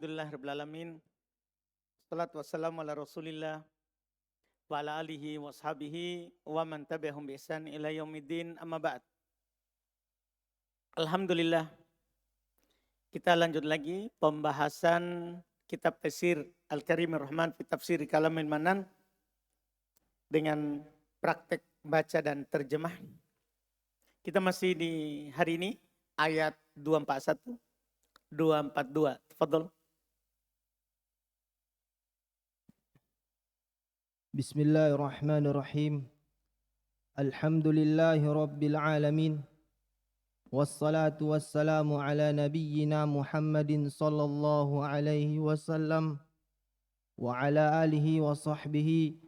Alhamdulillahirrahmanirrahim. Salatu wassalamu ala rasulillah wa ala alihi wa ashabihi wa man tabi'ahum bi ihsan ila yaumiddin, amma ba'd. Alhamdulillah, kita lanjut lagi pembahasan kitab tafsir Al-Karimur Rahman fi Tafsir Kalamil Mannan dengan praktek baca dan terjemah. Kita masih di hari ini ayat 241, 242. Tafadhol. Bismillahirrahmanirrahim. Alhamdulillahi rabbil alamin. Wassalatu wassalamu ala nabiyyina Muhammadin sallallahu alaihi wasallam wa ala alihi wa sahbihi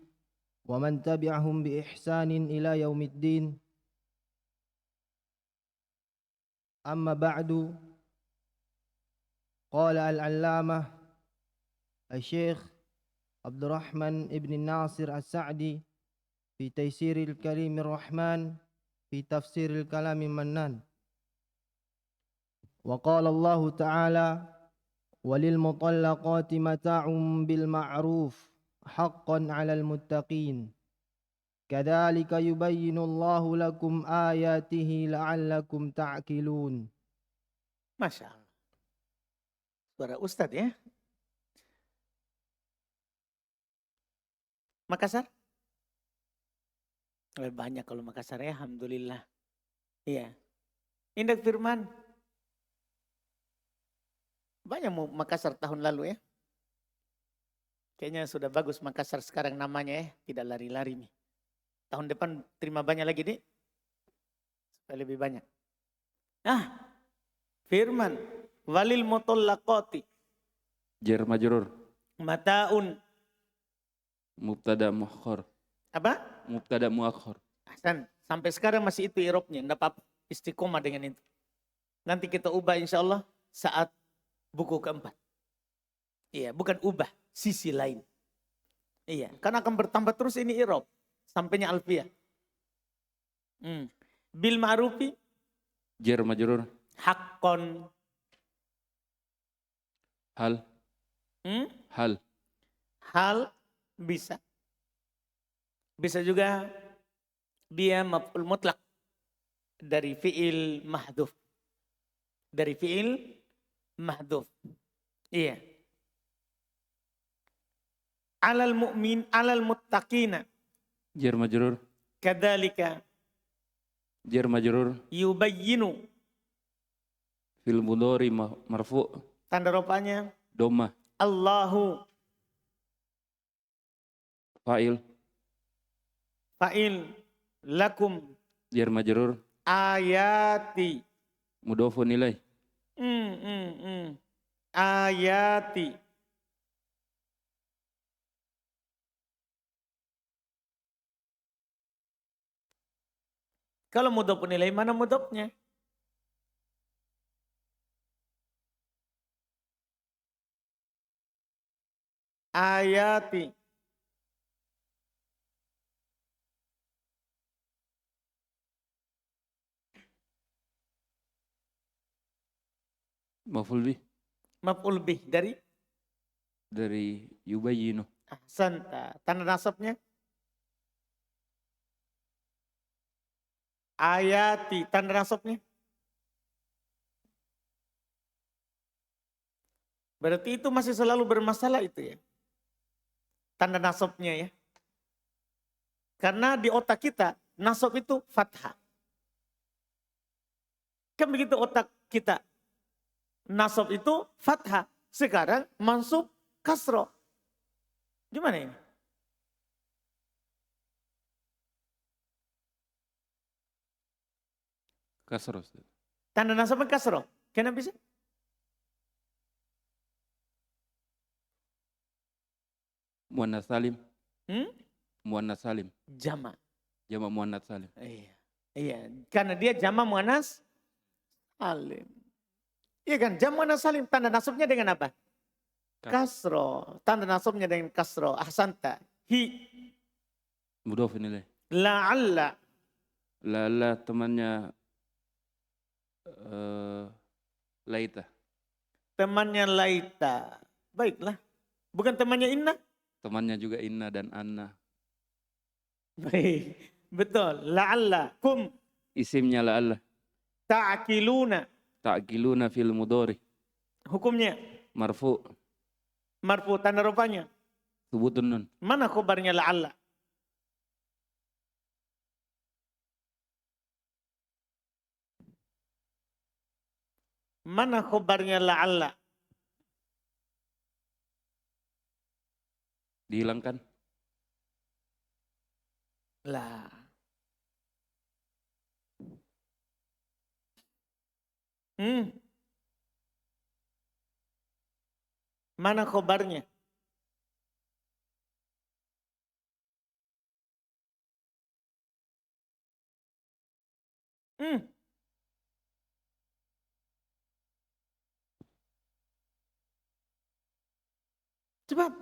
wa man tabi'ahum bi ihsanin ila yaumiddin. Amma ba'du. Qala al-allamah Al-Syekh Abdurrahman ibn Nasir As-Sa'di fi Taysiril Karimir Rahman fi Tafsiril Kalamil Mannan. Wa qala Allah Ta'ala walil mutallaqati mata'un bil ma'ruf haqqan 'alal muttaqin. Kadzalika yubayyinu Allahu lakum ayatihi la'allakum ta'qilun. Masya Allah. Suara Ustadz ya. Makassar? Banyak kalau Makassar ya, alhamdulillah. Iya. Indah Firman. Banyak Makassar tahun lalu ya. Kayaknya sudah bagus Makassar sekarang namanya ya, tidak lari-lari nih. Tahun depan terima banyak lagi nih. Supaya lebih banyak. Nah, Firman, walil mutallaqati. Jar majrur. Mata'un. Mubtada muakhar. Apa? Mubtada muakhar. Ahsan. Sampai sekarang masih itu i'rabnya, enggak apa-apa. Istiqomah dengan itu. Nanti kita ubah insyaallah saat buku keempat. Iya, bukan ubah, sisi lain. Iya, karena akan bertambah terus ini i'rab sampainya alfiyah. Bil ma'rufi Jar majrur. haqqon. Hal. Hal. Hal bisa. Bisa juga dia maf'ul mutlak dari fi'il mahdhuf. Dari fi'il mahdhuf. Iya. Alal mu'min, alal muttaqina. Jar majrur. Kadzalika Jar majrur. yubayyinu. Fil mudhari marfu. Tanda rofanya Dhamma. Allahu. Fa'il. Fa'il lakum Jar majrur. ayati. Mudhafun ilaih. Ayati. Kalau mudhafun ilaih mana mudhafnya? Ayati. Maf'ul bih. Maf'ul bih Dari yubayyinu. ahsanta. Tanda nasabnya ayati. Tanda nasabnya berarti itu masih selalu bermasalah itu ya. Tanda nasabnya ya. Karena di otak kita nasab itu fathah. Kan begitu otak kita. Nasab itu fathah. Sekarang mansub kasroh. Gimana ini? Kasroh. Tanda nasabnya kasroh. Kenapa bisa? Muannats salim. Muannats salim. Jama. Jama muannats salim. Iya. Iya. Karena dia jama muannas salim. Iya kan? Jama muannas salim. Tanda nasabnya dengan apa? Kasroh. Tanda nasabnya dengan kasroh. Ahsanta. Hi. Mudhafun ilaih. La'alla. La'alla temannya Laita. Temannya laita. Baiklah. Bukan temannya Inna? Temannya juga Inna dan Anna. Baik. Betul. La'allakum Isimnya la'alla. ta'akiluna. Ta'giluna fil mudhari. Hukumnya Marfu. marfu tanda rupanya. Thubutun nun. Mana khobarnya la'alla? Mana khobarnya la'alla? Dihilangkan. Lah. Mana khobarnya? Cepat.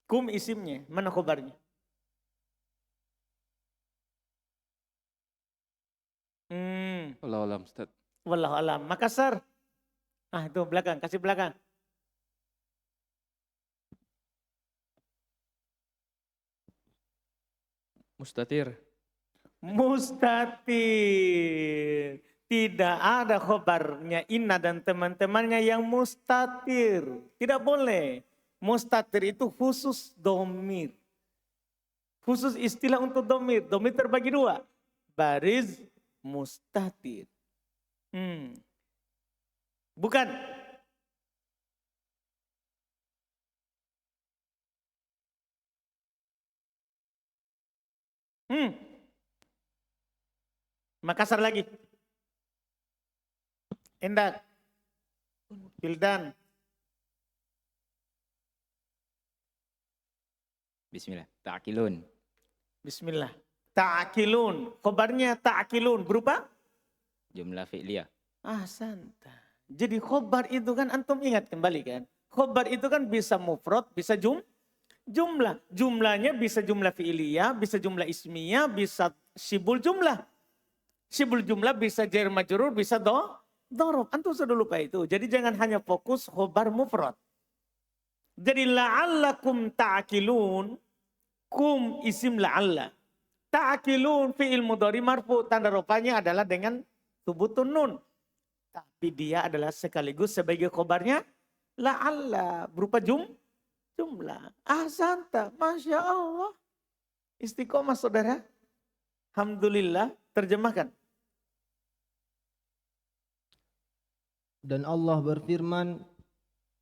Kum isimnya, mana khobarnya? Wallahu alam, Ustaz. Wallahu alam. Makassar. Ah itu belakang, kasih belakang. Mustatir. Mustatir. Tidak ada khobarnya Inna dan teman-temannya yang mustatir. Tidak boleh. Mustatir itu khusus domir. Khusus istilah untuk domir. Domir terbagi dua. Bariz, mustatir. Bukan. Makassar lagi. Endak. Bildan. Bismillah. Ta'kilun. Bismillah. Ta'akilun. Khobarnya ta'akilun. Berupa? Jumlah fi'liyah. Santa. Jadi khobar itu kan antum ingat kembali kan. Khobar itu kan bisa mufrad, bisa jumlah. Jumlahnya bisa jumlah fi'liyah, bisa jumlah ismiyah, bisa sibul jumlah. Sibul jumlah bisa jar majrur, bisa dorob. Antum sudah lupa itu. Jadi jangan hanya fokus khobar mufrad. Jadi la'allakum ta'akilun. Kum isim la'alla. Ta'akilun fi'il mudhari marfu. Tanda rupanya adalah dengan thubutun nun. Tapi dia adalah sekaligus sebagai khobarnya la'alla. Berupa jumlah. Ahsanta. Masya Allah. Istiqomah saudara. Alhamdulillah. Terjemahkan. Dan Allah berfirman,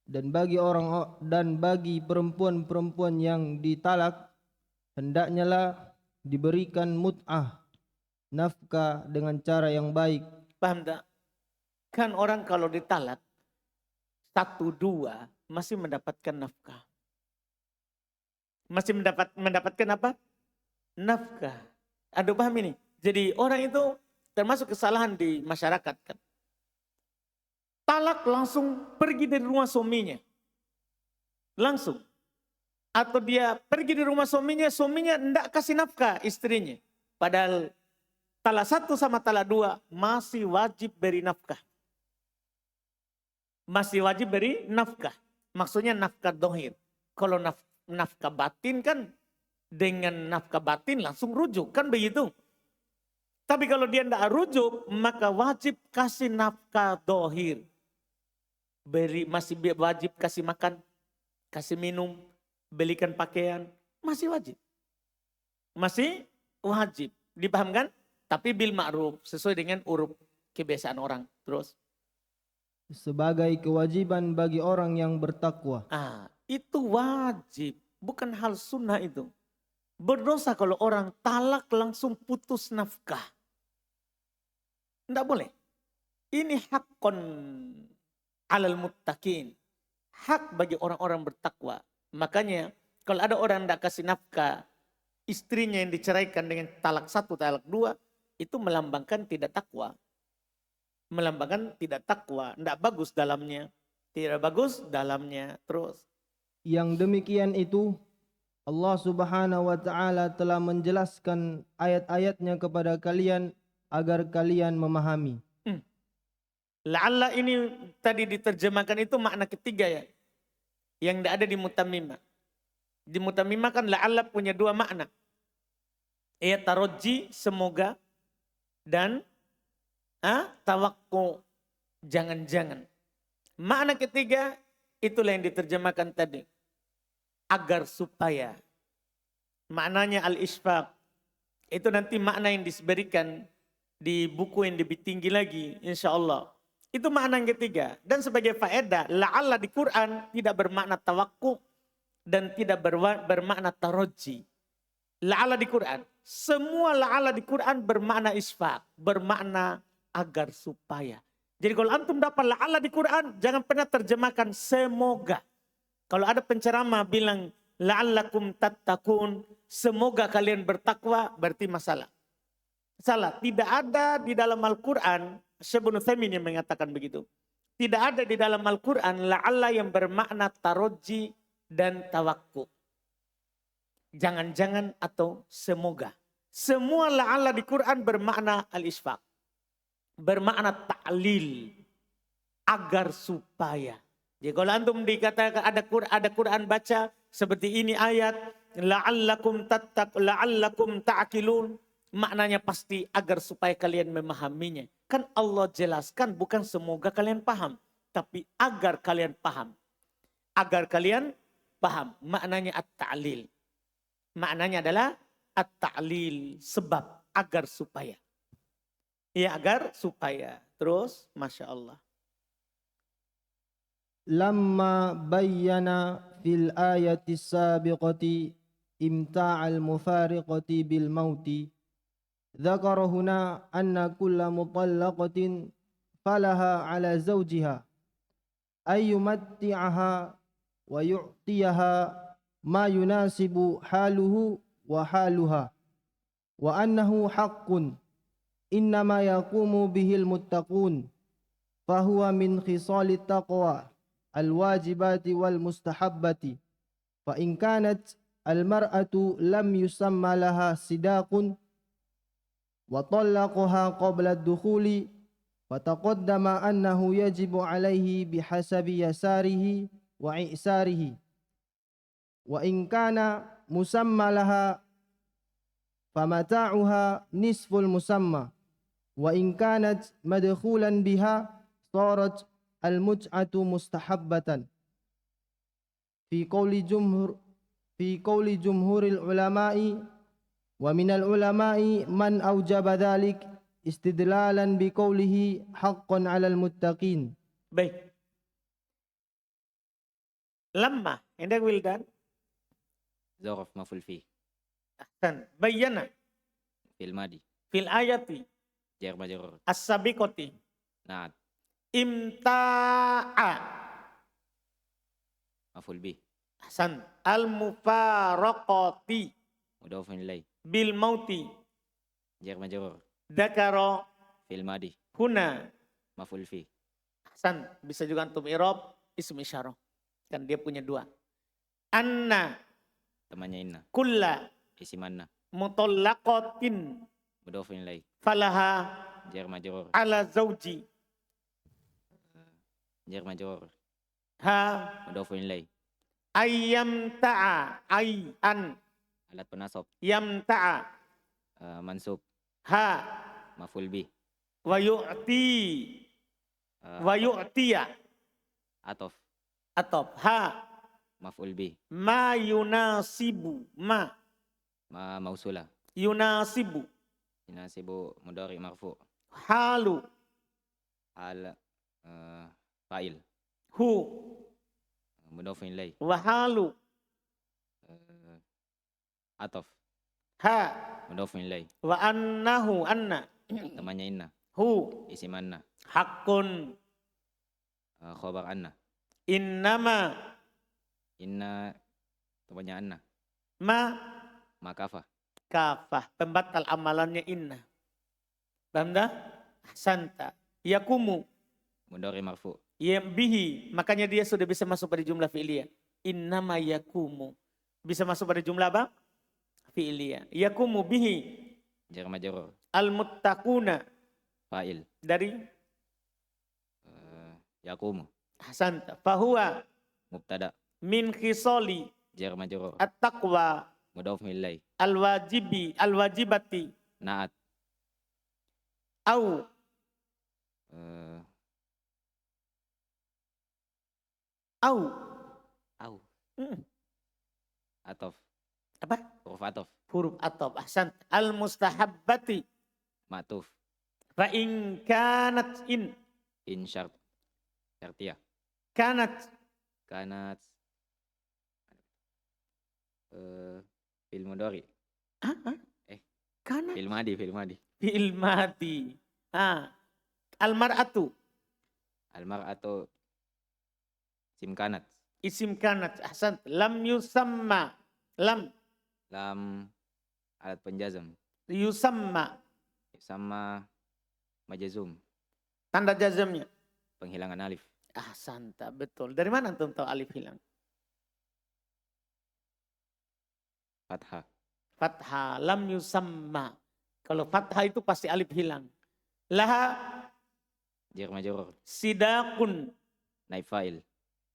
dan bagi perempuan-perempuan yang ditalak hendaknya lah diberikan mut'ah, nafkah dengan cara yang baik. Paham tak? Kan orang kalau ditalak 1-2 masih mendapatkan nafkah. Masih mendapatkan apa? Nafkah. Anda paham ini? Jadi orang itu termasuk kesalahan di masyarakat kan. Talak langsung pergi dari rumah suaminya. Langsung. Atau dia pergi dari rumah suaminya enggak kasih nafkah istrinya. Padahal talak 1 sama talak 2 masih wajib beri nafkah. Masih wajib beri nafkah. Maksudnya nafkah dohir. Kalau nafkah batin kan dengan nafkah batin langsung rujuk. Kan begitu. Tapi kalau dia enggak rujuk maka wajib kasih nafkah dohir. Masih wajib kasih makan, kasih minum, belikan pakaian, masih wajib. Masih wajib, dipahamkan? Tapi bil ma'ruf, sesuai dengan uruf kebiasaan orang. Terus? Sebagai kewajiban bagi orang yang bertakwa. Itu wajib, bukan hal sunnah itu. Berdosa kalau orang talak langsung putus nafkah. Tidak boleh. Ini hakon alal muttaqin. Hak bagi orang-orang bertakwa. Makanya kalau ada orang tidak kasih nafkah, istrinya yang diceraikan dengan talak 1, talak 2, itu melambangkan tidak takwa. Melambangkan tidak takwa. Tidak bagus dalamnya. Tidak bagus dalamnya. Terus. Yang demikian itu Allah Subhanahu wa ta'ala telah menjelaskan ayat-ayatnya kepada kalian agar kalian memahami. La'alla ini tadi diterjemahkan itu makna ketiga ya. Yang tidak ada di mutammimah. Di mutammimah kan la'alla punya dua makna. Ya taroji semoga dan tawakku jangan-jangan. Makna ketiga itulah yang diterjemahkan tadi. Agar supaya. Maknanya al-isfaq. Itu nanti makna yang diberikan di buku yang lebih tinggi lagi insya Allah. Itu makna yang ketiga. Dan sebagai faedah, la'alla di Quran tidak bermakna tawakku dan tidak bermakna taroji. La'alla di Quran. Semua la'alla di Quran bermakna isfaq. Bermakna agar supaya. Jadi kalau antum dapat la'alla di Quran, jangan pernah terjemahkan semoga. Kalau ada penceramah bilang la'allakum tattaqun, semoga kalian bertakwa, berarti masalah. Salah, tidak ada di dalam Al-Quran, Syekh Ibnu Utsaimin yang mengatakan begitu. Tidak ada di dalam Al-Quran la'alla yang bermakna taroji dan tawakku. Jangan-jangan atau semoga. Semua la'alla di Quran bermakna al-isfaq. Bermakna ta'lil. Agar supaya. Jadi kalau antum dikatakan ada Quran baca seperti ini ayat la'allakum ta'qilun, maknanya pasti agar supaya kalian memahaminya. Kan Allah jelaskan bukan semoga kalian paham, tapi agar kalian paham. Agar kalian paham, maknanya at-ta'lil. Maknanya adalah at-ta'lil, sebab agar supaya. Ya agar supaya. Terus Masya Allah. لما بين في الآية السابقة إمتاع المفارقة بالموت ذكر هنا أن كل مطلقة فلها على زوجها أن يمتعها ويعطيها ما يناسب حاله وحالها وأنه حق إنما يقوم به المتقون فهو من خصال التقوى الواجبات والمستحبات فإن كانت المرأة لم يسمى لها صداق وطلقها قبل الدخول فتقدم أنه يجب عليه بحسب يساره وإعساره وإن كان مسمى لها فمتاعها نصف المسمى وإن كانت مدخولا بها صارت المتعة مستحبة في قول جمهور العلماء ومن العلماء من أوجب ذلك استدلالا بقوله حقا على المتقين. Baik. Lamma, hendak wildan. Zaraf maful fi. Ahsan. Bayyana. Fil madi. Fil ayati. Jar majrur. As-sabiqati. Naat. Imta'a. Maful bi. Ahsan. Al-mufaraqati. Mudhafun ilai. Bil mauti. Jar majrur. Dakaro. Fil madi. Huna. Maful fi. Ahsan. Bisa juga antum i'rab ism isyarah. Kan dia punya dua. Anna. Temannya inna. Kulla. Isimanna. Mutallaqatin. Mudhafun ilai. Falaha. Jar majrur. Ala zawji. Jar majrur. Ha. Mudhafun ilai. Ayyam ta'a. Ayyan. Alat penasab. Yam ta'a. Mansub. Ha. Maful bi. Wa yu'ti. Wa yu'tiya. Atof. Atop. Ha. Maful bi. Ma yunasibu. Ma. Ma mausula. Yunasibu. Yunasibu mudhari marfu. Halu. Hal fa'il. Hu. Mudhafun ilai. Wa halu. Atof. Ha. Mudhafun ilai. Wa annahu. Anna. Temannya inna. Hu. Isimanna. Hakun. Khobar anna. Innama. Inna temannya anna. Ma. Makafa. Kafah. Pembatal amalannya inna. Paham dah? Ahsanta. Yakumu. Mudhari marfu. Bihi. Makanya dia sudah bisa masuk pada jumlah fi'liyah. Innama yakumu. Bisa masuk pada jumlah apa? Fi'liyah. Yakumu bihi. Jar majrur. Al-muttaquna. Fa'il. Dari yaqumu, Ahsanta. Fahuwa mubtada, min khisali jar majrur, at-taqwa mudhaf ilai, al-wajibati naat, au eh, au au, Hmm, atof, apa? huruf atof, Huruf atop. Ahsanta. Al-mustahabbati ma'tuf, fa in kanat in syartiyah, kanat kanat, fil mudhari, ah, Eh. kanat fil madi, fi'il madi. Al-mar'atu al-mar'atu sim kanat, isim kanat. Ahsanta. Lam yusamma lam lam alat penjazam, yusamma sama majazum, tanda jazamnya. penghilangan alif, Ahsanta, betul. Dari mana antum tahu alif hilang? fathah, Fathah, lam yusamma. Kalau fathah itu pasti alif hilang. Laha jar majrur, sidaqun. naib fa'il,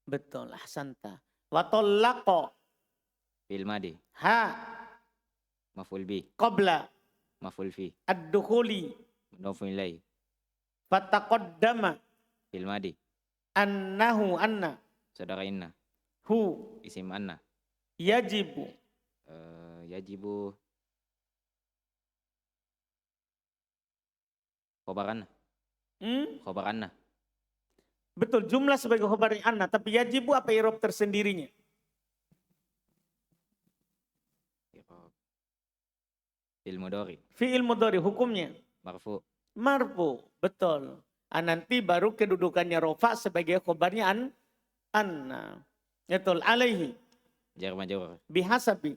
Betul, ahsanta. Wa tallaqa fil madi, ha maf'ul bi, qabla maf'ul fi, ad-dukhuli mudhaf ilai, fataqaddama fil madi, annahu anna saudara inna, hu isim anna, yajibu yajibu, khobar anna, khobar anna, Betul, jumlah sebagai khobar anna, tapi yajibu apa i'rab tersendirinya? fil mudhari, Fi'il mudhari hukumnya marfu, marfu, betul. Nanti baru kedudukannya rofa sebagai khobarnya anna. Betul, alaihi jar majrur, bihasabi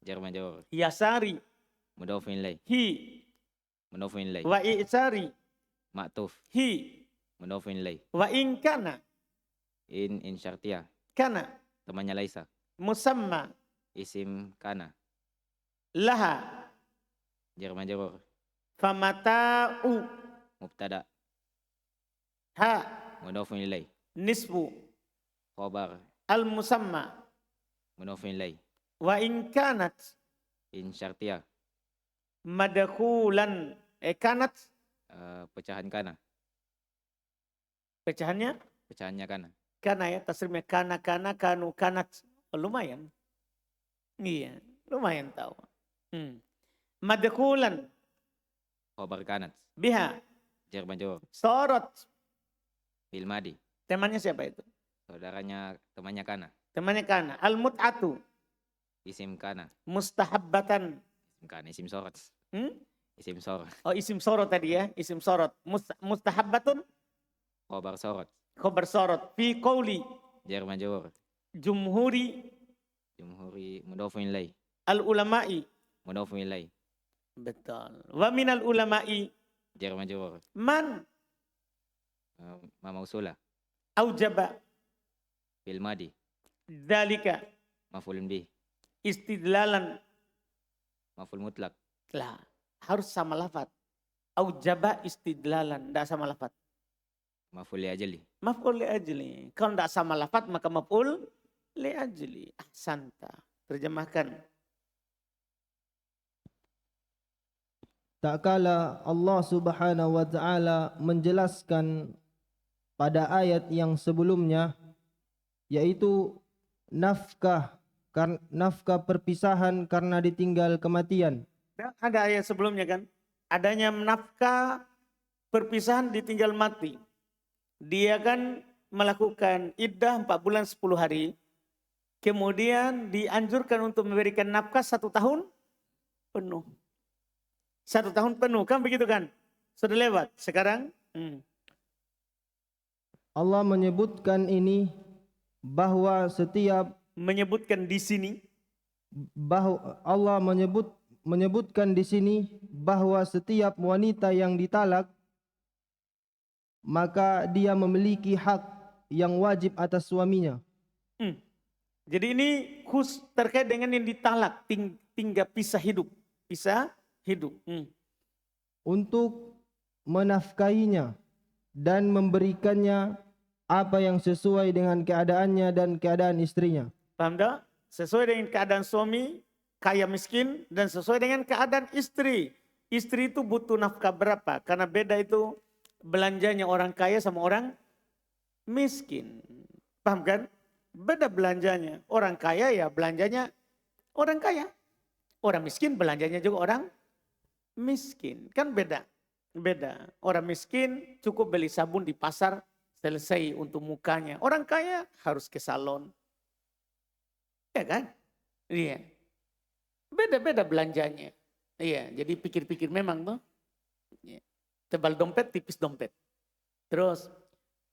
jar majrur, yasari mudhaf ilai, hi mudhaf ilai, wa i'sari ma'tuf, hi mudhaf ilai, wa in kana in syartiyah, kana temannya laisa, musamma isim kana, laha jar majrur, famata'u mubtada, ha mudhaf ilai, nisbu khobar, al musamma mudhaf ilai, wa in kanat in syartiyah, madkhulan kanat pecahan kana, pecahannya pecahannya kana, kana ya tasrimnya kana kanu kanat. Oh, lumayan. Iya, lumayan tahu. Madkhulan khobar kanat, biha jar majrur, sorot. fil madi, Temannya siapa itu? saudaranya temannya kana, Temannya kana. Al mut'atu isim kana, mustahabbatan. isim kana, isim sorot, Hmm? isim sorot, Oh, isim sorot tadi ya, isim sorot. Mustahabbatun khobar sorot, khobar sorot fi qauli jar majrur, jumhuri jumhuri, mudhaf ilai, al ulama'i. mudhaf ilai, Betul. Wa minal ulama'i jar majrur, man ma mausula, aujaba fil madi, dzalika maf'ulun bih, istidlalan. maf'ul mutlak, Lah, harus sama lafaz. Aujaba istidlalan, enggak sama lafaz. maf'ul li ajli, Maf'ul li ajli. Kalau enggak sama lafaz maka maf'ul li ajli. Ahsanta. Terjemahkan. Tak kala Allah Subhanahu wa taala menjelaskan pada ayat yang sebelumnya, yaitu nafkah perpisahan karena ditinggal kematian. Ya, ada ayat sebelumnya kan? Adanya nafkah perpisahan ditinggal mati. Dia kan melakukan iddah 4 bulan 10 hari. Kemudian dianjurkan untuk memberikan nafkah 1 tahun penuh. 1 tahun penuh, kan begitu kan? Sudah lewat. Sekarang Allah menyebutkan ini bahwa setiap menyebutkan di sini Allah menyebutkan di sini bahwa setiap wanita yang ditalak maka dia memiliki hak yang wajib atas suaminya. Jadi ini khusus terkait dengan yang ditalak, tinggal pisah hidup. Pisah hidup. Untuk menafkahinya dan memberikannya apa yang sesuai dengan keadaannya dan keadaan istrinya. Paham tak? Sesuai dengan keadaan suami, kaya miskin, dan sesuai dengan keadaan istri. Istri itu butuh nafkah berapa? Karena beda itu belanjanya orang kaya sama orang miskin. Paham kan? Beda belanjanya. Orang kaya ya belanjanya orang kaya. Orang miskin belanjanya juga orang miskin. Kan beda. Beda. Orang miskin cukup beli sabun di pasar, selesai untuk mukanya. Orang kaya harus ke salon. Ya kan? Iya. Beda-beda belanjanya. Iya, jadi pikir-pikir memang tuh. Iya. Tebal dompet, tipis dompet. Terus,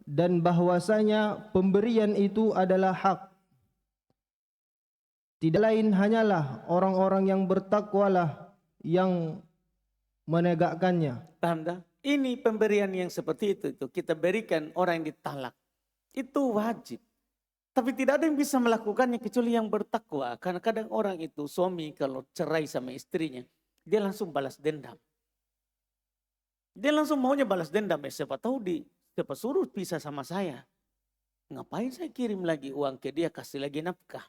Dan bahwasanya pemberian itu adalah hak. Tidak lain hanyalah orang-orang yang bertakwalah yang menegakkannya. paham tak? Ini pemberian yang seperti itu. Kita berikan orang yang ditalak. Itu wajib. Tapi tidak ada yang bisa melakukannya kecuali yang bertakwa. Karena kadang orang itu, suami kalau cerai sama istrinya, dia langsung balas dendam. Dia langsung maunya balas dendam. Siapa tahu siapa suruh pisah sama saya. Ngapain saya kirim lagi uang ke dia, kasih lagi nafkah.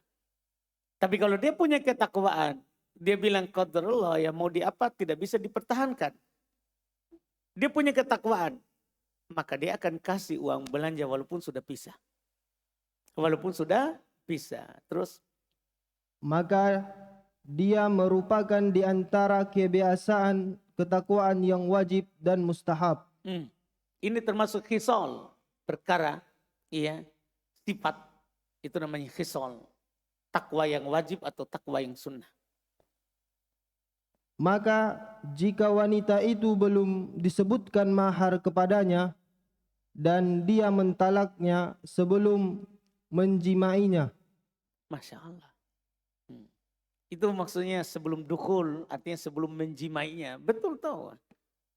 Tapi kalau dia punya ketakwaan, dia bilang qadarullah, ya mau di apa tidak bisa dipertahankan. Dia punya ketakwaan, maka dia akan kasih uang belanja walaupun sudah pisah. Walaupun sudah pisah. Terus, Maka dia merupakan di antara kebiasaan ketakwaan yang wajib dan mustahab. ini termasuk khisal, perkara, iya, sifat, itu namanya khisal. Takwa yang wajib atau takwa yang sunnah. Maka jika wanita itu belum disebutkan mahar kepadanya dan dia mentalaknya sebelum menjimainya, Masya Allah. Itu maksudnya sebelum dukhul, artinya sebelum menjimainya. Betul tahu.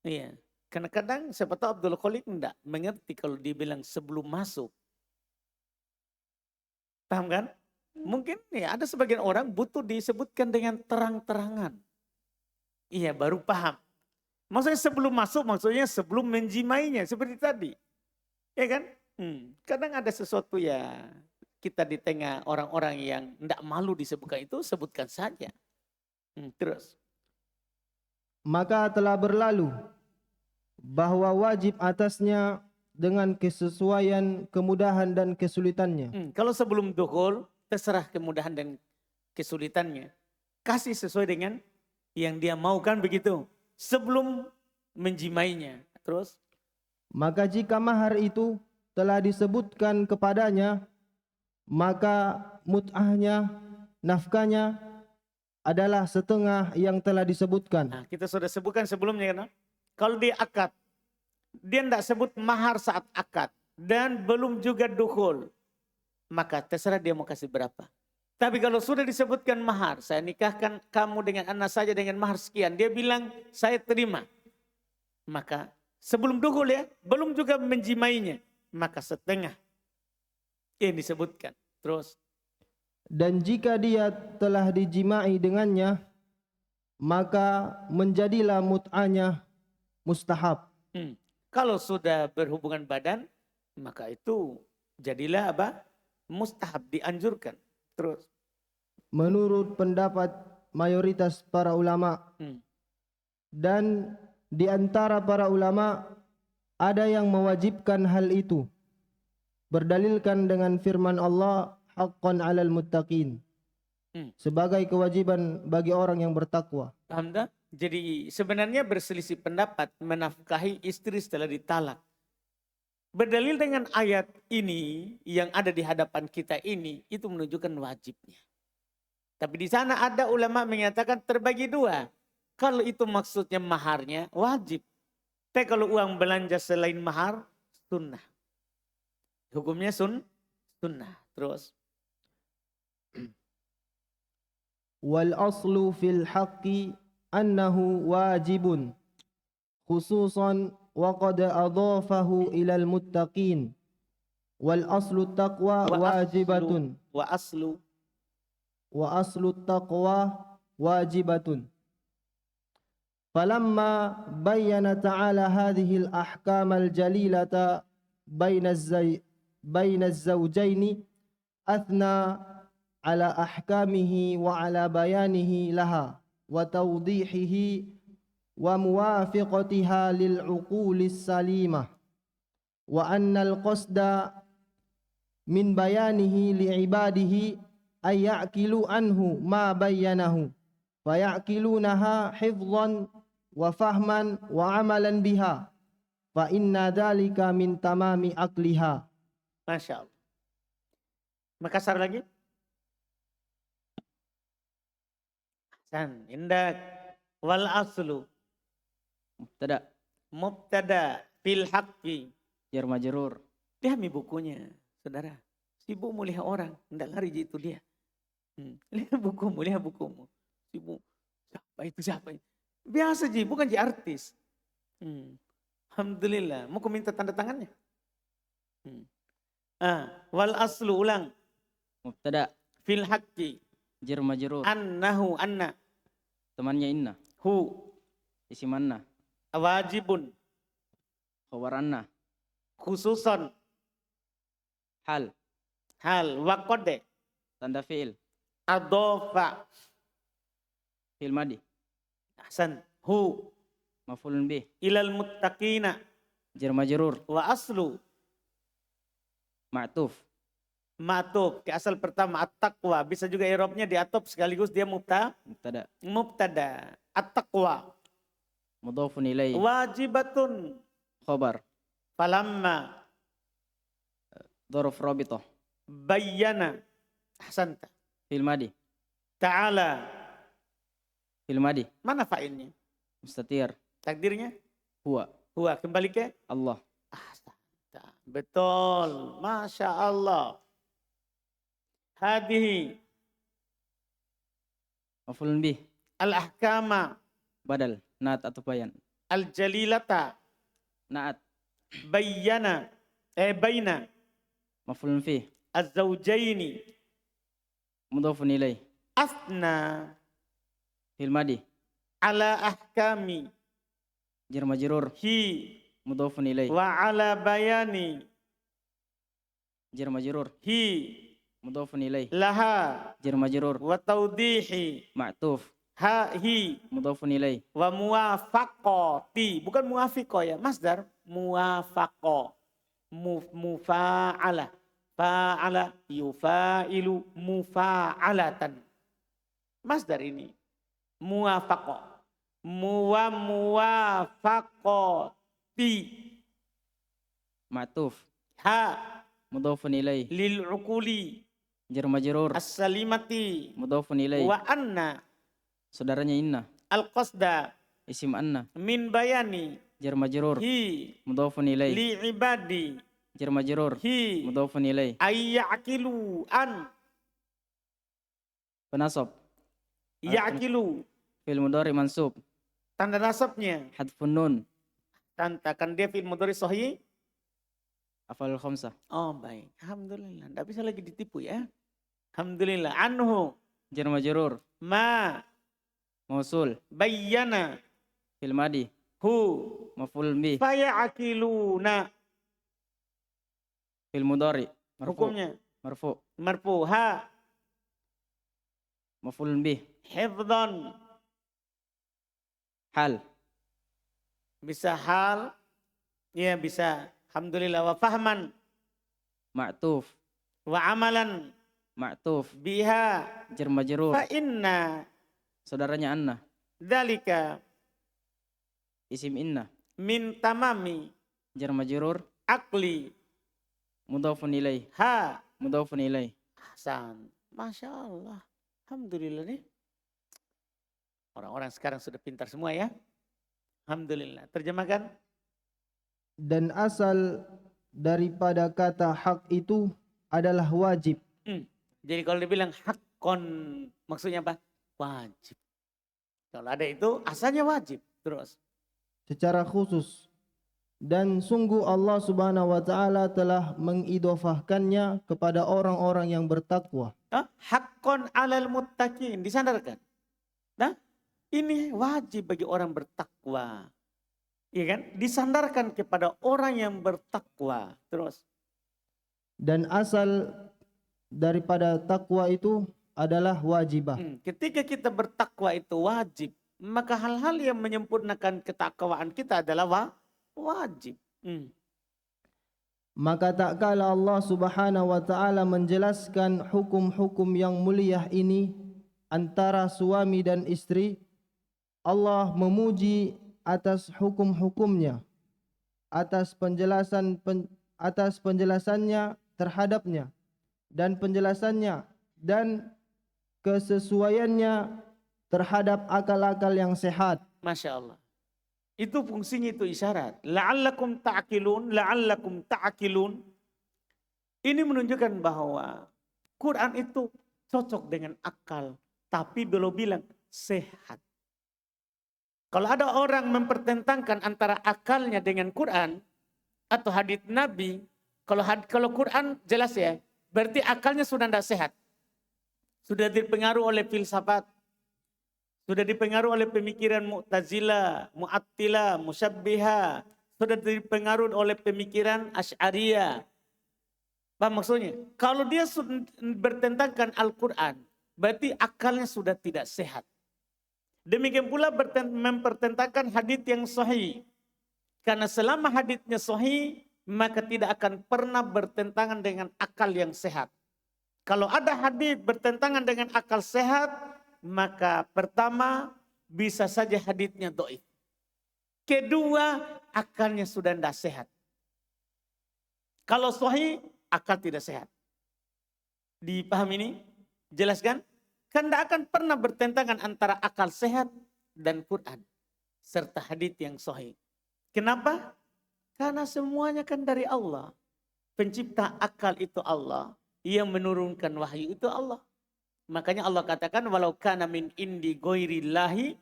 Iya. Karena kadang siapa tahu Abdul Khaliq enggak mengerti kalau dibilang sebelum masuk. Paham kan? Mungkin ya ada sebagian orang butuh disebutkan dengan terang-terangan. Iya, baru paham. Maksudnya sebelum masuk, maksudnya sebelum menjimainya seperti tadi. Ya kan? Kadang ada sesuatu ya kita di tengah orang-orang yang tidak malu disebutkan itu, sebutkan saja. Terus. maka telah berlalu bahwa wajib atasnya dengan kesesuaian kemudahan dan kesulitannya. Kalau sebelum dukhul, terserah kemudahan dan kesulitannya. Kasih sesuai dengan yang dia mau, kan begitu. Sebelum menjimainya. Terus. Maka jika mahar itu telah disebutkan kepadanya, maka mut'ahnya, nafkahnya adalah setengah yang telah disebutkan. Nah, kita sudah sebutkan sebelumnya kan. Kalau dia akad, dia tidak sebut mahar saat akad. Dan belum juga dukhul. Maka terserah dia mau kasih berapa. Tapi kalau sudah disebutkan mahar, saya nikahkan kamu dengan anak saja dengan mahar sekian. Dia bilang, saya terima. Maka sebelum dukhul ya, belum juga menjimainya. Maka setengah yang disebutkan. Terus. Dan jika dia telah dijimai dengannya, maka menjadilah mut'ahnya mustahab. Kalau sudah berhubungan badan, maka itu jadilah apa? Mustahab, dianjurkan. Terus. Menurut pendapat mayoritas para ulama. Dan di antara para ulama ada yang mewajibkan hal itu. Berdalilkan dengan firman Allah, haqqan 'alal muttaqin. Sebagai kewajiban bagi orang yang bertakwa. Paham tak? Jadi sebenarnya berselisih pendapat menafkahi istri setelah ditalak. Berdalil dengan ayat ini yang ada di hadapan kita ini, itu menunjukkan wajibnya. Tapi di sana ada ulama menyatakan terbagi dua. Kalau itu maksudnya maharnya, wajib. Tapi kalau uang belanja selain mahar, sunnah. Hukumnya sunnah. Terus. Wal aslu fil haqqi annahu wajibun. Khususan وقد أضافه إلى المتقين والأصل التقوى واجبة وأصل التقوى واجبة فلما بين تعالى هذه الأحكام الجليلة بين الزوجين أثنى على أحكامه وعلى بيانه لها وتوضيحه وموافقتها للعقول السليمة وأن القصد من بيانه لعباده أن يعقلوا عنه ما بينه فيعقلونها حفظا وفهما وعملا بها فإن ذلك من تمام عقلها. Masya Allah. Makassar lagi. Hasan, indak. Wal aslu. Mubtada. Mubtada fil haqqi. Jar majrur. Lihat mi bukunya, saudara. Sibuk melihat orang, tidak lari itu dia. Lihat bukumu. Sibuk, siapa itu? Biasa ji, bukan ji artis. Alhamdulillah, mau ku minta tanda tangannya. Wal aslu ulang. Mubtada. Fil haqqi. Jar majrur. Annahu anna. Temannya inna. Hu. Isim anna. Wajibun. Khabar anna. Khususon. Hal. Hal. Waqode. Tanda fi'il. Adofa. Fi'il madi. Ahsan. Hu. Maf'ulun bih. Ilal muttaqina. Jar majrur. Wa aslu. Ma'tuf. Ma'tuf. Ke asal pertama at-taqwa. Bisa juga i'rabnya diatop sekaligus dia Mubtada. mubtada. At-taqwa. Mudhafun ilaih. Wajibatun. Khabar. Falamma. Dzarf rabithah. Bayyana. Ahsanta. Fi'il madi. Ta'ala. Fi'il madi. Mana fa'ilnya? Mustatir. Takdirnya? Huwa. Huwa. Kembali ke? Allah. Ahsanta. Betul. Masya Allah. Hadihi. Maf'ulun bih. Al-ahkama. Badal. Naat atau bayan. Al-jalilata. Naat. Bayyana. Baina. Maf'ulun fih. Az-zawjaini. Mudhafun ilaih. Asna. Fi'il madi. Ala ahkami. Jar majrur. Hi. Mudhafun ilaih. Wa ala bayani. Jar majrur. Hi. Mudhafun ilaih. Laha. Jar majrur. Wa tawdihi. Ma'tuf. Ha. Hi. Mudhafun ilaih. Wa muwafaqati. Bukan muwafiqo ya. Masdar. Muwafaqo. Mufa'ala. Fa'ala. Yufa'ilu. Mufa'alatan. Masdar ini. Muwafaqo. Muwafaqati. Ma'tuf. Ha. Mudhafun ilaih. Lil uquli. Jar majrur. As-salimati. Mudhafun ilaih. Wa anna. Saudaranya inna. Al-qasda. Isim anna. Min bayani. Jar majrur. Hi. Mudhafun ilaih. Li ibadi. Jar majrur. Hi. Mudhafun ilaih. Ayyakilu. An. Penasab. Yakilu. Fi'il mudhari mansub. Tanda nasabnya. Hadfun nun. Tantakan dia fi'il mudhari sahih. Afalul khamsah. Oh baik. Alhamdulillah. Tidak bisa lagi ditipu ya. Alhamdulillah. Anhu. Jar majrur. Ma. Mausul. Bayyana. Fi'il madi. Hu. Maf'ulun bih. Fayakiluna. Fi'il mudhari. Marfu. Hukumnya. Marfu. Marfu. Ha. Maf'ulun bih. Hifdhan. Hal. Bisa hal. Ya bisa. Alhamdulillah. Wa fahman. Ma'tuf. Wa amalan. Ma'tuf. Biha. Jar majrur. Fa inna. Saudaranya anna. Dalika. Isim inna. Min tamami. Jar majrur. Akli. Mudhafun ilaih. Ha. Mudhafun ilaih. Hasan. Masya Allah. Alhamdulillah nih. Orang-orang sekarang sudah pintar semua ya. Alhamdulillah. Terjemahkan. Dan asal daripada kata hak itu adalah wajib. Jadi kalau dibilang hakon, maksudnya apa? Wajib. Kalau ada itu asalnya wajib. Terus. Secara khusus. Dan sungguh Allah subhanahu wa ta'ala telah mengidofahkannya kepada orang-orang yang bertakwa. Hakon alal muttaqin. Disandarkan. Nah, ini wajib bagi orang bertakwa. Iya kan? Disandarkan kepada orang yang bertakwa. Terus. Dan asal daripada takwa itu adalah wajibah. Ketika kita bertakwa itu wajib, maka hal-hal yang menyempurnakan ketakwaan kita adalah wajib. Maka tak kala Allah Subhanahu wa taala menjelaskan hukum-hukum yang mulia ini antara suami dan istri, Allah memuji atas hukum-hukumnya, atas penjelasannya terhadapnya dan penjelasannya dan kesesuaiannya terhadap akal-akal yang sehat. Masya Allah. Itu fungsinya, itu isyarat. La'allakum ta'akilun, la'allakum ta'akilun. Ini menunjukkan bahwa Quran itu cocok dengan akal. Tapi belum bilang sehat. Kalau ada orang mempertentangkan antara akalnya dengan Quran atau hadits Nabi, kalau Quran jelas ya, berarti akalnya sudah tidak sehat. Sudah dipengaruhi oleh filsafat. Sudah dipengaruhi oleh pemikiran Mu'tazilah, Mu'attilah, Musyabbihah. Sudah dipengaruhi oleh pemikiran Asy'ariyah. Paham maksudnya? Kalau dia bertentangkan Al-Quran, berarti akalnya sudah tidak sehat. Demikian pula mempertentangkan hadits yang sahih. Karena selama haditsnya sahih, maka tidak akan pernah bertentangan dengan akal yang sehat. Kalau ada hadits bertentangan dengan akal sehat, maka pertama bisa saja haditsnya dhaif. Kedua, akalnya sudah tidak sehat. Kalau sahih, akal tidak sehat. Dipahami ini? Jelaskan? Kan tidak akan pernah bertentangan antara akal sehat dan Quran serta hadits yang sahih. Kenapa? Karena semuanya kan dari Allah. Pencipta akal itu Allah, yang menurunkan wahyu itu Allah. Makanya Allah katakan walau kana min indi ghairillahi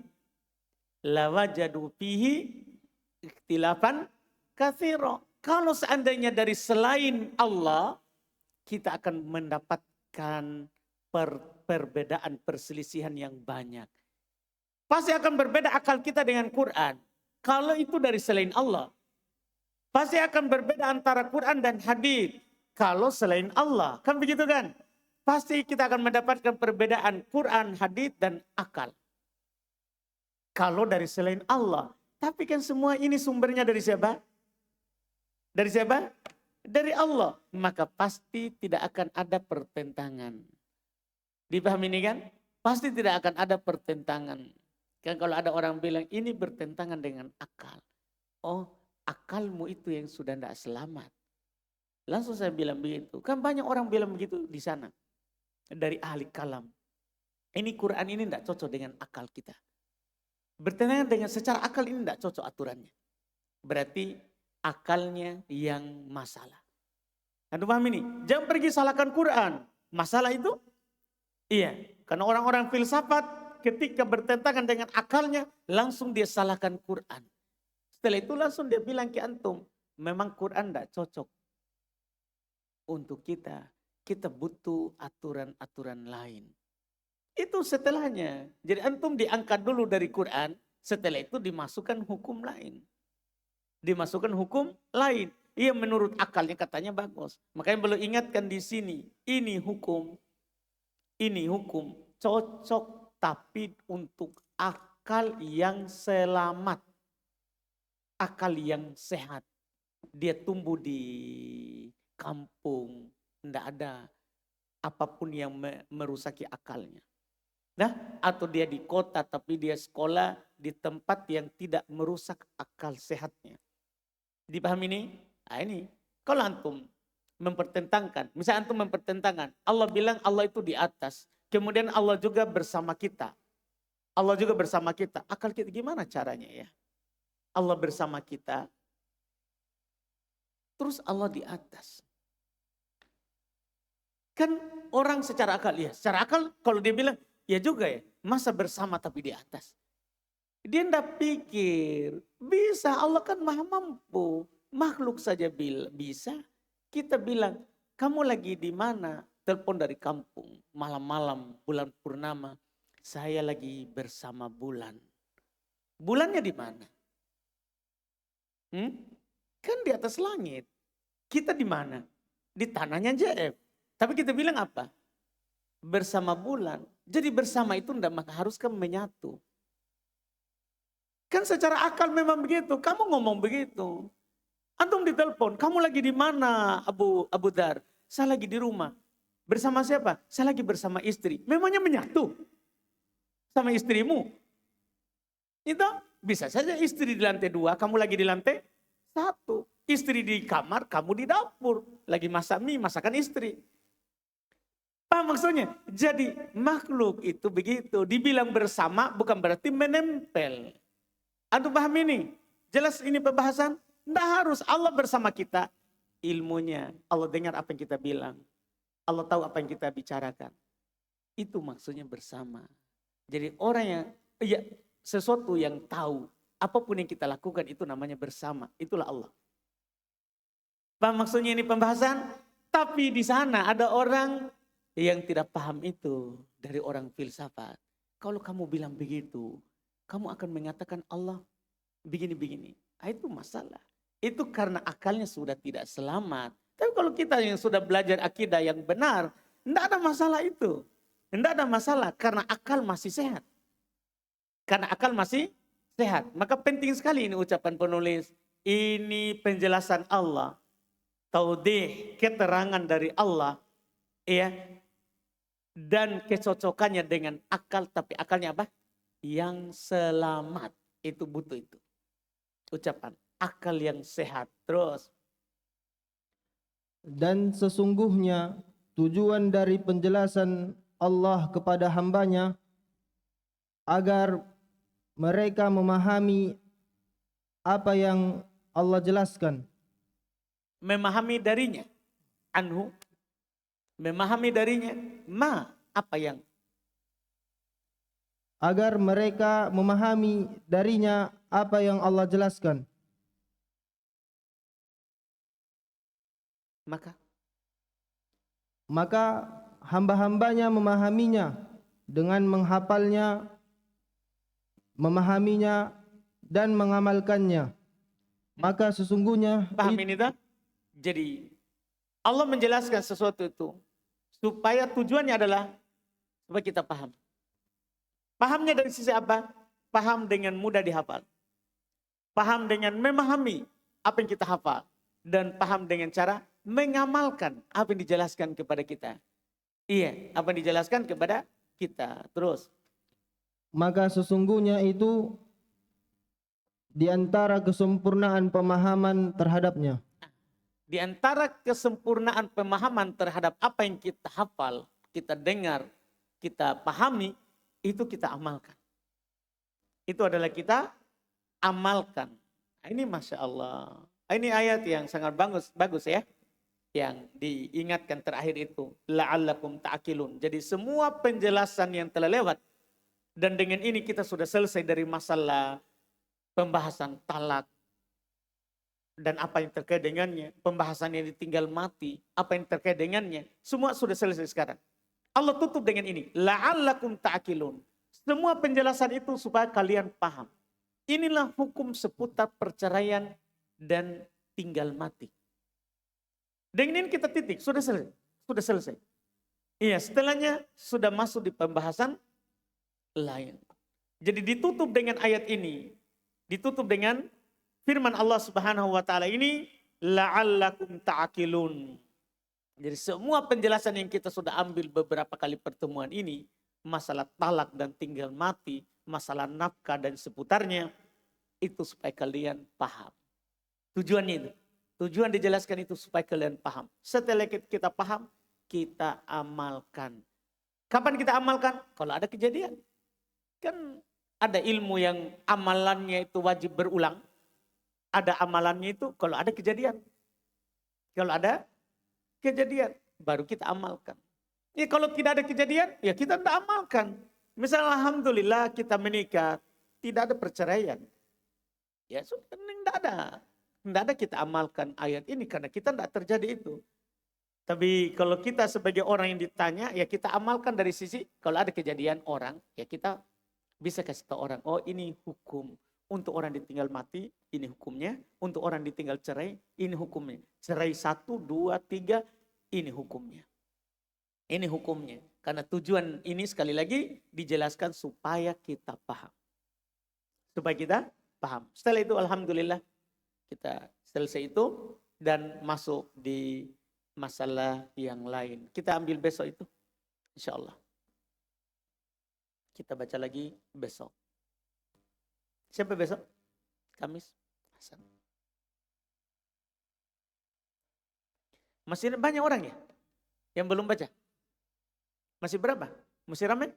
lawajadu fihi ikhtilafan katsira. Kalau seandainya dari selain Allah, kita akan mendapatkan perbedaan, perselisihan yang banyak. Pasti akan berbeda akal kita dengan Quran. Kalau itu dari selain Allah. Pasti akan berbeda antara Quran dan hadis. Kalau selain Allah. Kan begitu kan? Pasti kita akan mendapatkan perbedaan Quran, hadis, dan akal. Kalau dari selain Allah. Tapi kan semua ini sumbernya dari siapa? Dari siapa? Dari Allah. Maka pasti tidak akan ada pertentangan. Dipahami ini kan? Pasti tidak akan ada pertentangan. Kan kalau ada orang bilang ini bertentangan dengan akal. Oh, akalmu itu yang sudah tidak selamat. Langsung saya bilang begitu. Kan banyak orang bilang begitu di sana. Dari ahli kalam. Ini Quran ini tidak cocok dengan akal kita. Bertentangan dengan secara akal ini tidak cocok aturannya. Berarti akalnya yang masalah. Anda paham ini? Jangan pergi salahkan Quran. Masalah itu? Iya. Karena orang-orang filsafat ketika bertentangan dengan akalnya, langsung dia salahkan Quran. Setelah itu langsung dia bilang ke antum, memang Quran tidak cocok untuk kita. Kita butuh aturan-aturan lain. Itu setelahnya. Jadi antum diangkat dulu dari Quran, setelah itu dimasukkan hukum lain. Dimasukkan hukum lain. Iya menurut akalnya katanya bagus. Makanya perlu ingatkan di sini, ini hukum cocok tapi untuk akal yang selamat. Akal yang sehat. Dia tumbuh di kampung. Tidak ada apapun yang merusaki akalnya. Nah, atau dia di kota tapi dia sekolah di tempat yang tidak merusak akal sehatnya. Dipahami ini? Nah ini, kalau antum mempertentangkan, misalnya antum mempertentangkan, Allah bilang Allah itu di atas, kemudian Allah juga bersama kita. Allah juga bersama kita. Akal kita gimana caranya ya? Allah bersama kita, terus Allah di atas. Kan orang secara akal, ya secara akal kalau dia bilang, ya juga ya, masa bersama tapi di atas. Dia tidak pikir, bisa Allah kan maha mampu, makhluk saja bisa. Kita bilang, kamu lagi di mana? Telepon dari kampung, malam-malam, bulan purnama, saya lagi bersama bulan. Bulannya di mana? Kan di atas langit. Kita di mana? di tanahnya JF. Tapi kita bilang apa? Bersama bulan. Jadi bersama itu tidak mengharuskan menyatu. Kan secara akal memang begitu. Kamu ngomong begitu. Antum ditelepon, kamu lagi di mana Abu Dar? Saya lagi di rumah. Bersama siapa? Saya lagi bersama istri. Memangnya menyatu sama istrimu? Itu bisa saja istri di lantai 2, kamu lagi di lantai 1. Istri di kamar, kamu di dapur. Lagi masak mie, masakan istri. Paham maksudnya? Jadi makhluk itu begitu. Dibilang bersama bukan berarti menempel. Antum paham ini? Jelas ini pembahasan? Tidak harus. Allah bersama kita. Ilmunya. Allah dengar apa yang kita bilang. Allah tahu apa yang kita bicarakan. Itu maksudnya bersama. Jadi orang yang, ya sesuatu yang tahu. Apapun yang kita lakukan itu namanya bersama. Itulah Allah. Paham maksudnya ini pembahasan? Tapi di sana ada orang yang tidak paham itu dari orang filsafat. Kalau kamu bilang begitu, kamu akan mengatakan Allah begini-begini. Itu masalah. Itu karena akalnya sudah tidak selamat. Tapi kalau kita yang sudah belajar akidah yang benar, tidak ada masalah itu. Tidak ada masalah karena akal masih sehat. Karena akal masih sehat. Maka penting sekali ini ucapan penulis. Ini penjelasan Allah. Taudih, keterangan dari Allah. Ya. Dan kecocokannya dengan akal. Tapi akalnya apa? Yang selamat. Itu butuh itu. Ucapan. Akal yang sehat. Terus. Dan sesungguhnya tujuan dari penjelasan Allah kepada hambanya agar mereka memahami apa yang Allah jelaskan. Memahami darinya. Anhu. Memahami darinya. Apa yang. Agar mereka memahami darinya apa yang Allah jelaskan. Maka hamba-hambanya memahaminya dengan menghafalnya, memahaminya, dan mengamalkannya. Maka sesungguhnya Paham ini tak? Jadi Allah menjelaskan sesuatu itu supaya tujuannya adalah supaya kita paham. Pahamnya dari sisi apa? Paham dengan mudah dihafal. Paham dengan memahami apa yang kita hafal. Dan paham dengan cara mengamalkan apa yang dijelaskan kepada kita. Iya, apa yang dijelaskan kepada kita. Terus. Maka sesungguhnya itu di antara kesempurnaan pemahaman terhadapnya. Di antara kesempurnaan pemahaman terhadap apa yang kita hafal, kita dengar, kita pahami, itu kita amalkan. Itu adalah kita amalkan. Ini Masya Allah. Ini ayat yang sangat bagus ya. Yang diingatkan terakhir itu. La'allakum ta'akilun. Jadi semua penjelasan yang telah lewat. Dan dengan ini kita sudah selesai dari masalah pembahasan talak. Dan apa yang terkait dengannya. Pembahasan yang ditinggal mati. Apa yang terkait dengannya. Semua sudah selesai sekarang. Allah tutup dengan ini. La'allakum ta'akilun. Semua penjelasan itu supaya kalian paham. Inilah hukum seputar perceraian dan tinggal mati. Dengan ini kita titik, sudah selesai. Sudah selesai. Iya, setelahnya sudah masuk di pembahasan lain. Jadi ditutup dengan ayat ini. Ditutup dengan firman Allah Subhanahu wa taala ini, la'allakum ta'akilun. Jadi semua penjelasan yang kita sudah ambil beberapa kali pertemuan ini, masalah talak dan tinggal mati, masalah nafkah dan seputarnya, itu supaya kalian paham. Tujuannya itu. Tujuan dijelaskan itu supaya kalian paham. Setelah kita paham, kita amalkan. Kapan kita amalkan? Kalau ada kejadian. Kan ada ilmu yang amalannya itu wajib berulang. Ada amalannya itu kalau ada kejadian. Kalau ada kejadian, baru kita amalkan. Ya kalau tidak ada kejadian, ya kita tidak amalkan. Misalnya alhamdulillah kita menikah, tidak ada perceraian. Ya sudah, tidak ada. Tidak ada kita amalkan ayat ini karena kita tidak terjadi itu. Tapi kalau kita sebagai orang yang ditanya, ya kita amalkan dari sisi kalau ada kejadian orang, ya kita bisa kasih tahu orang, oh ini hukum. Untuk orang ditinggal mati, ini hukumnya. Untuk orang ditinggal cerai, ini hukumnya. Cerai 1, 2, 3, Ini hukumnya. Ini hukumnya. Karena tujuan ini sekali lagi dijelaskan supaya kita paham. Supaya kita paham. Setelah itu alhamdulillah kita selesai itu dan masuk di masalah yang lain. Kita ambil besok itu. Insya Allah. Kita baca lagi besok. Siapa besok? Kamis. Hasan. Masih banyak orang ya yang belum baca? Masih berapa? Masih ramai?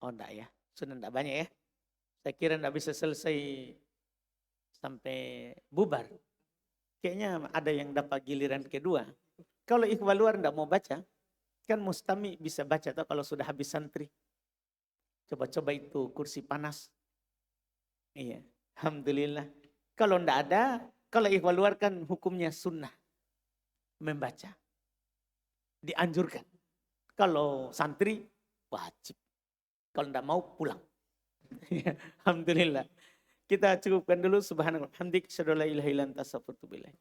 Oh enggak ya, sudah enggak banyak ya. Saya kira enggak bisa selesai sampai bubar. Kayaknya ada yang dapat giliran kedua. Kalau ikhwal luar enggak mau baca, kan mustami bisa baca atau kalau sudah habis santri. Coba-coba itu kursi panas. Iya, alhamdulillah. Kalau enggak ada, kalau ikhwal luar kan hukumnya sunnah. Membaca. Dianjurkan. Kalau santri, wajib. Kalau enggak mau, pulang. Alhamdulillah. Kita cukupkan dulu. Subhanallah. Hamdik. Asyhadu an la ilaha illa anta astaghfiruka wa atubu ilaik.